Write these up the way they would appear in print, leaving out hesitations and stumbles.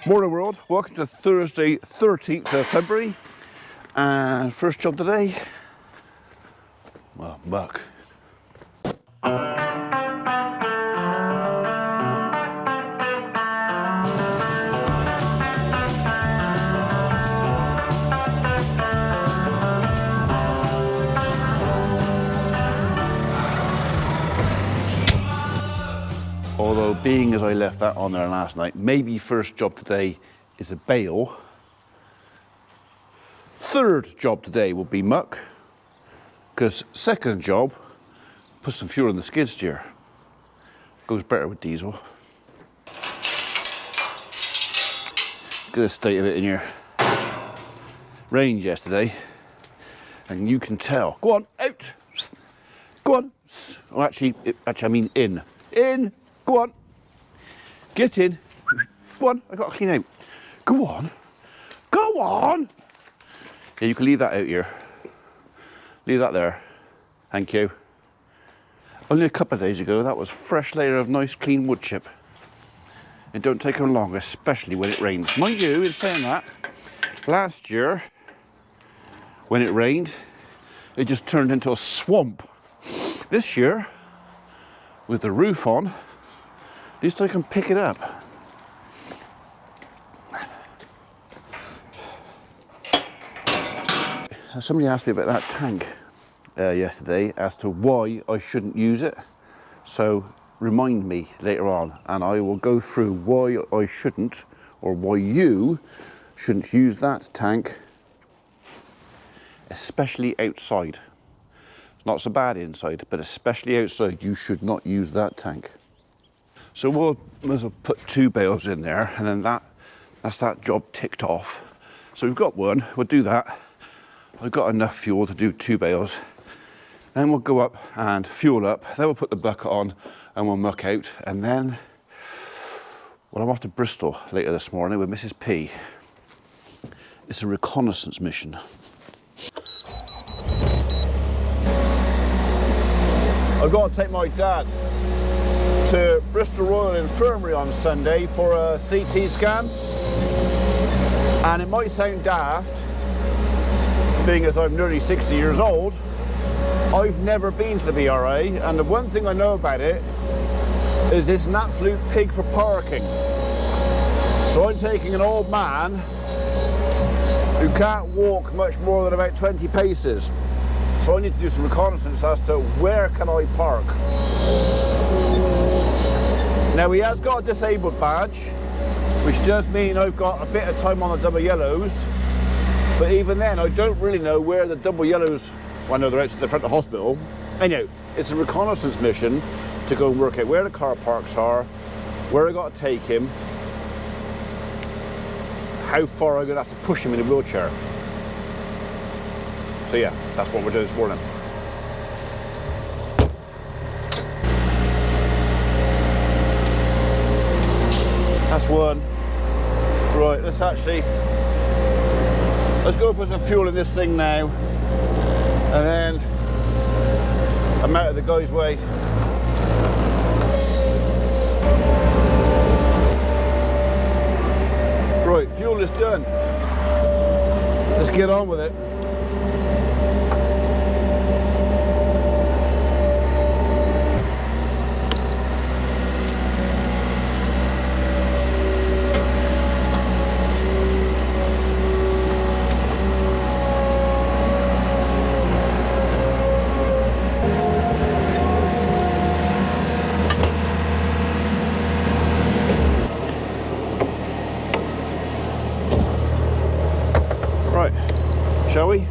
Morning world, welcome to Thursday 13th of February, and first job today, well, muck. Although being as I left that on there last night, maybe first job today is a bale. Third job today will be muck, because second job, put some fuel in the skid steer. Goes better with diesel. Good state of it in your range yesterday, and you can tell. Go on, out. Go on. Oh, actually, I mean in. In. Go on. Get in. Go on. I got to clean out. Go on. Go on. Yeah, you can leave that out here. Leave that there. Thank you. Only a couple of days ago, that was fresh layer of nice clean wood chip. It don't take them long, especially when it rains. Mind you, in saying that, last year, when it rained, it just turned into a swamp. This year, with the roof on, at least I can pick it up. Somebody asked me about that tank yesterday as to why I shouldn't use it. So remind me later on, and I will go through why I shouldn't, or why you shouldn't use that tank, especially outside. It's not so bad inside, but especially outside, you should not use that tank. So we'll put 2 bales in there, and then that's that job ticked off. So we've got one, we'll do that. I've got enough fuel to do 2 bales. Then we'll go up and fuel up, then we'll put the bucket on and we'll muck out. And then, well, I'm off to Bristol later this morning with Mrs. P. It's a reconnaissance mission. I've got to take my dad to Bristol Royal Infirmary on Sunday for a CT scan. And it might sound daft, being as I'm nearly 60 years old, I've never been to the BRA, and the one thing I know about it is it's an absolute pig for parking. So I'm taking an old man who can't walk much more than about 20 paces. So I need to do some reconnaissance as to where can I park. Now he has got a disabled badge, which does mean I've got a bit of time on the double yellows, but even then I don't really know where the double yellows, well, I know they're out to the front of the hospital. Anyhow, it's a reconnaissance mission to go and work out where the car parks are, where I got to take him, how far I'm going to have to push him in a wheelchair. So yeah, that's what we're doing this morning. That's one. Right, let's go put some fuel in this thing now, and then I'm out of the guy's way. Right, fuel is done. Let's get on with it. Shall we?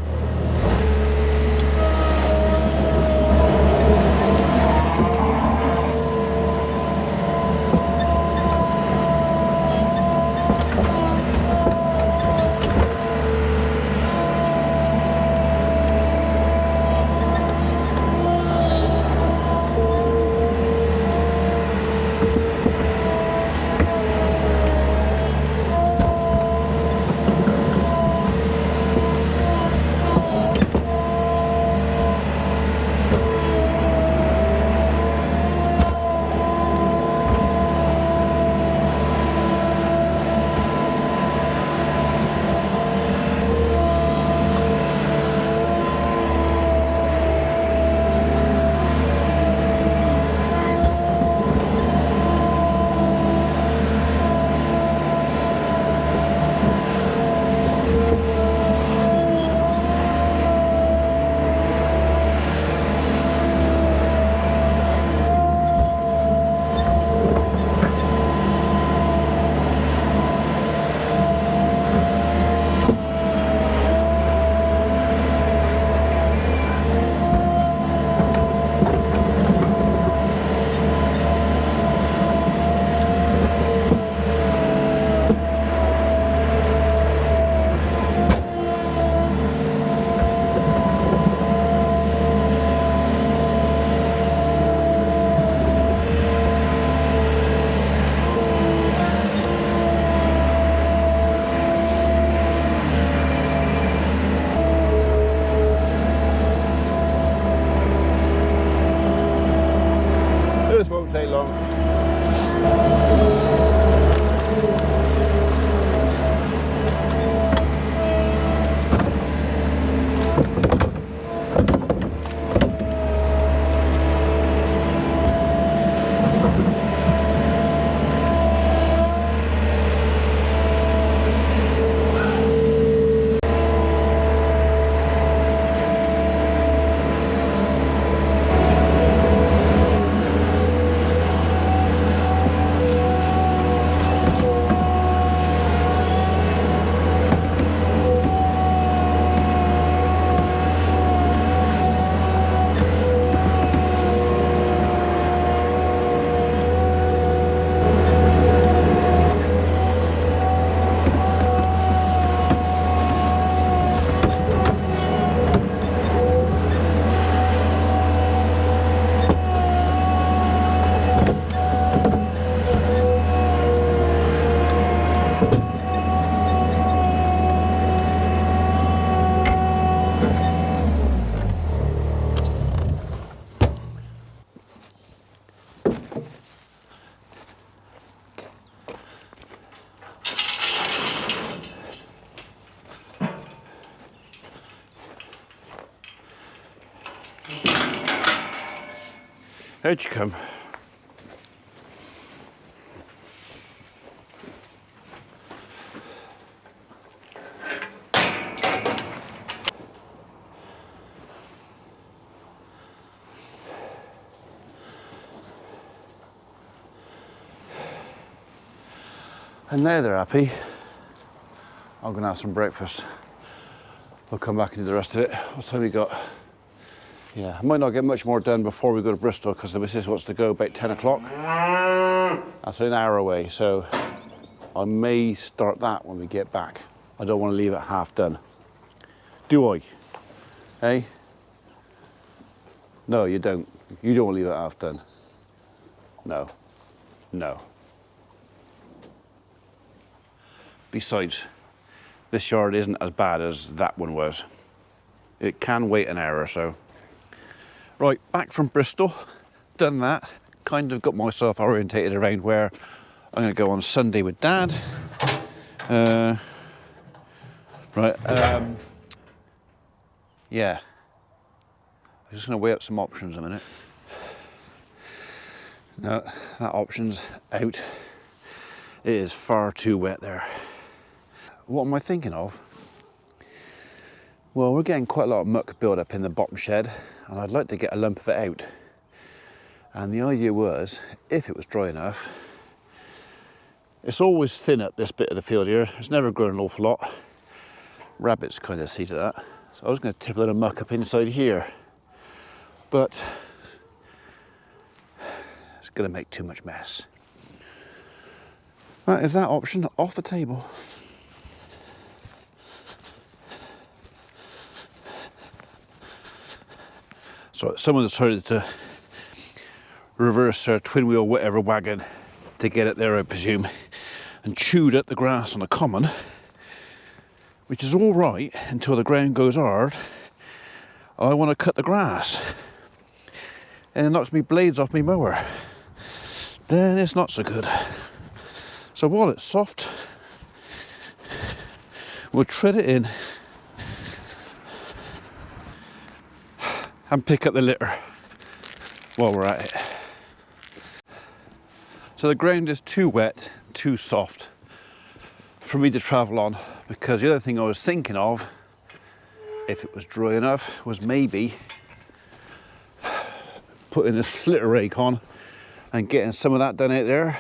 Out you come. And now they're happy, I'm gonna have some breakfast. I'll come back and do the rest of it. What time we got? Yeah, I might not get much more done before we go to Bristol because the missus wants to go about 10 o'clock. That's an hour away, so I may start that when we get back. I don't want to leave it half done. Do I? Hey? No, you don't. You don't want to leave it half done. No. No. Besides, this yard isn't as bad as that one was. It can wait an hour or so. Right, back from Bristol, done that, kind of got myself orientated around where I'm going to go on Sunday with Dad. Yeah. I'm just going to weigh up some options a minute. No, that option's out. It is far too wet there. What am I thinking of? Well, we're getting quite a lot of muck build up in the bottom shed, and I'd like to get a lump of it out. And the idea was, if it was dry enough, it's always thin up this bit of the field here. It's never grown an awful lot. Rabbits kind of see to that. So I was going to tip a little muck up inside here, but it's going to make too much mess. That is that option off the table. So someone decided to reverse their twin wheel whatever wagon to get it there, I presume, and chewed at the grass on the common, which is all right until the ground goes hard. I want to cut the grass and it knocks me blades off me mower. Then it's not so good. So while it's soft, we'll tread it in and pick up the litter while we're at it. So the ground is too wet, too soft for me to travel on, because the other thing I was thinking of, if it was dry enough, was maybe putting a slitter rake on and getting some of that done out there.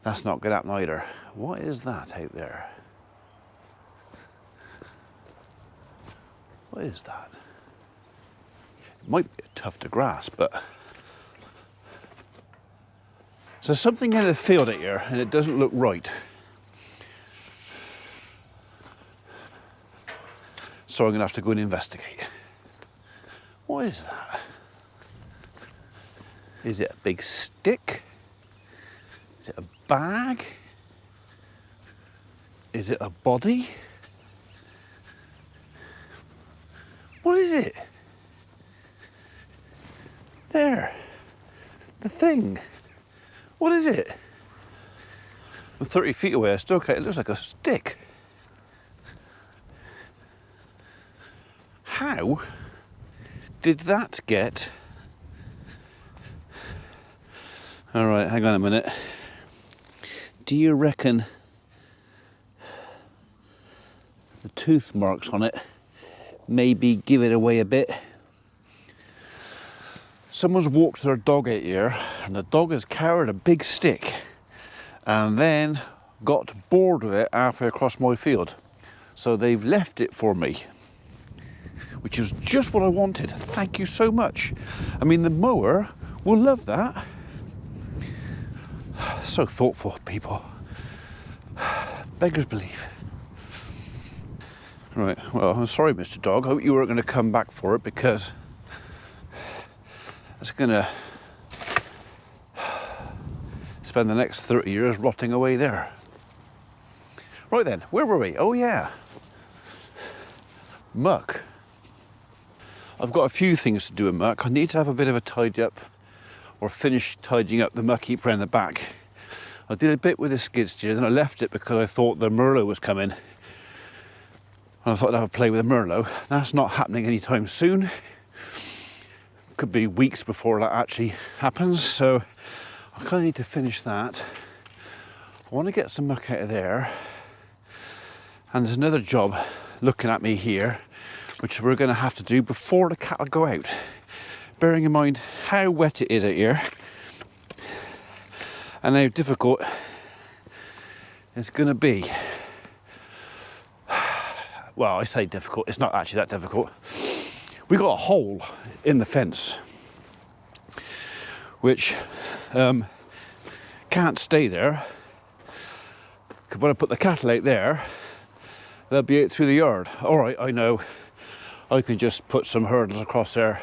That's not going to happen either. What is that out there? What is that? It might be a tuft of grass, but... So something in the field out here, and it doesn't look right. So I'm going to have to go and investigate. What is that? Is it a big stick? Is it a bag? Is it a body? What is it? There. The thing. What is it? I'm 30 feet away, I still can't. It looks like a stick. How did that get... All right, hang on a minute. Do you reckon the tooth marks on it maybe give it away a bit? Someone's walked their dog out here and the dog has carried a big stick and then got bored with it halfway across my field. So they've left it for me, which is just what I wanted. Thank you so much. I mean, the mower will love that. So thoughtful, people. Beggars belief. Right, well, I'm sorry, Mr. Dog. I hope you weren't going to come back for it, because it's going to spend the next 30 years rotting away there. Right then, where were we? Oh yeah, muck. I've got a few things to do with muck. I need to have a bit of a tidy up, or finish tidying up the muck heap around the back. I did a bit with the skid steer, then I left it because I thought the Merlot was coming. And I thought I'd have a play with the Merlot. That's not happening anytime soon, could be weeks before that actually happens. So I kind of need to finish that. I want to get some muck out of there. And there's another job looking at me here, which we're going to have to do before the cattle go out. Bearing in mind how wet it is out here and how difficult it's going to be. Well, I say difficult, it's not actually that difficult. We got a hole in the fence which can't stay there, because when I put the cattle out there, they'll be out through the yard. All right, I know I can just put some hurdles across there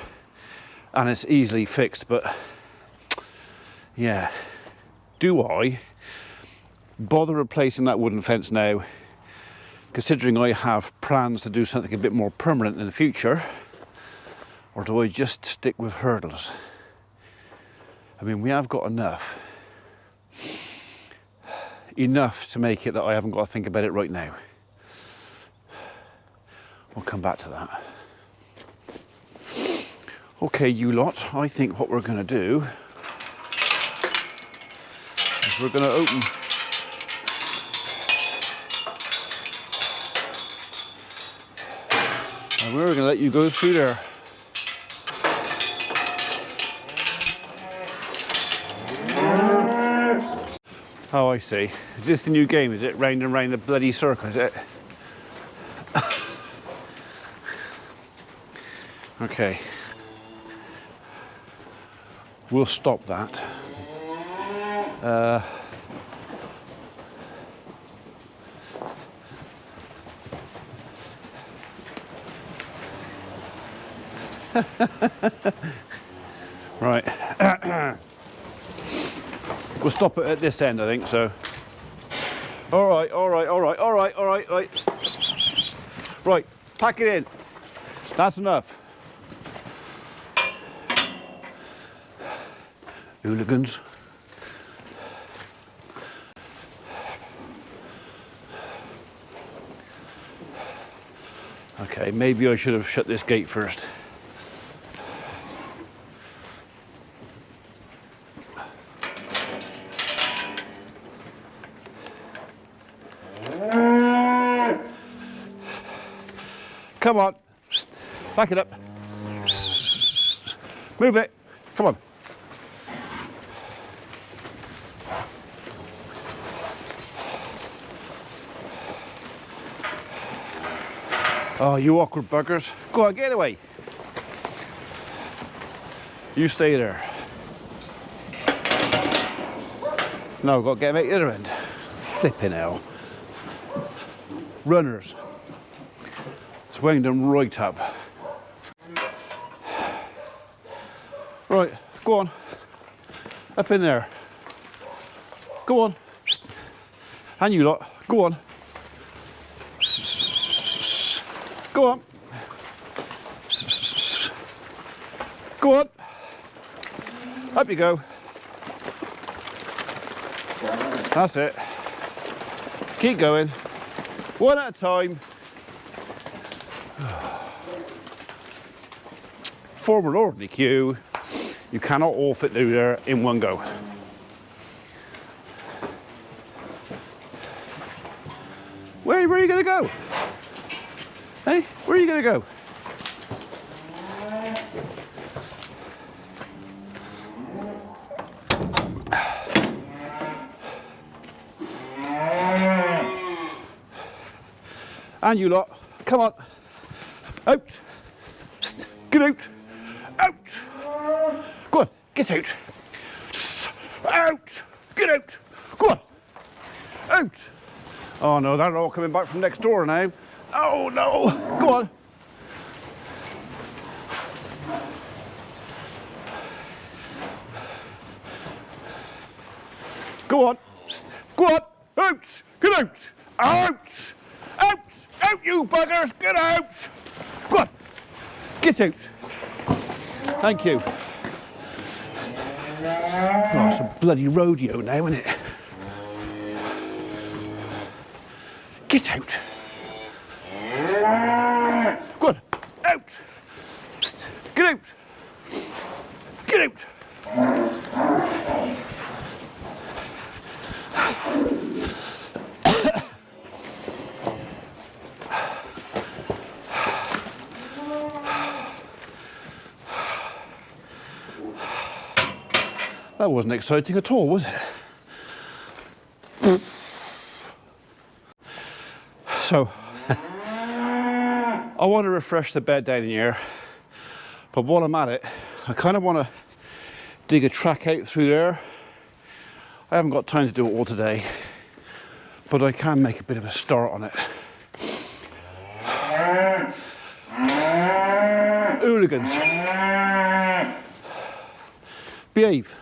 and it's easily fixed, but yeah, do I bother replacing that wooden fence now, considering I have plans to do something a bit more permanent in the future, or do I just stick with hurdles? I mean, we have got enough to make it that I haven't got to think about it right now. We'll come back to that. Okay, you lot, I think what we're going to do is we're going to open and we're going to let you go through there. Oh, I see. Is this the new game, is it? Round and round the bloody circle, is it? Okay. We'll stop that. Right. We'll stop it at this end, I think, so. All right. Right, pack it in. That's enough. Hooligans. Okay, maybe I should have shut this gate first. Come on, back it up. Move it, come on. Oh, you awkward buggers. Go on, get away. You stay there. No, I've got to get him out the other end. Flipping hell. Runners. It's wound them right up. Right, go on. Up in there. Go on. And you lot, go on. Go on. Go on. Up you go. That's it. Keep going. One at a time. Form an orderly queue. You cannot all fit through there in one go. Where are you going to go? Hey, where are you going to go? And you lot, come on. Out. Get out. Out. Go on, get out. Out. Get out. Go on. Out. Oh no, they're all coming back from next door now. Oh no. Go on. Go on. Go on. Out. Get out. Out. Out. Out, you buggers. Get out. Go on. Get out. Thank you. Oh, it's a bloody rodeo now, isn't it? Get out. Go on. Out. Get out. Get out! That wasn't exciting at all, was it? So, I want to refresh the bed down here, but while I'm at it, I kind of want to dig a track out through there. I haven't got time to do it all today, but I can make a bit of a start on it. Hooligans. Behave.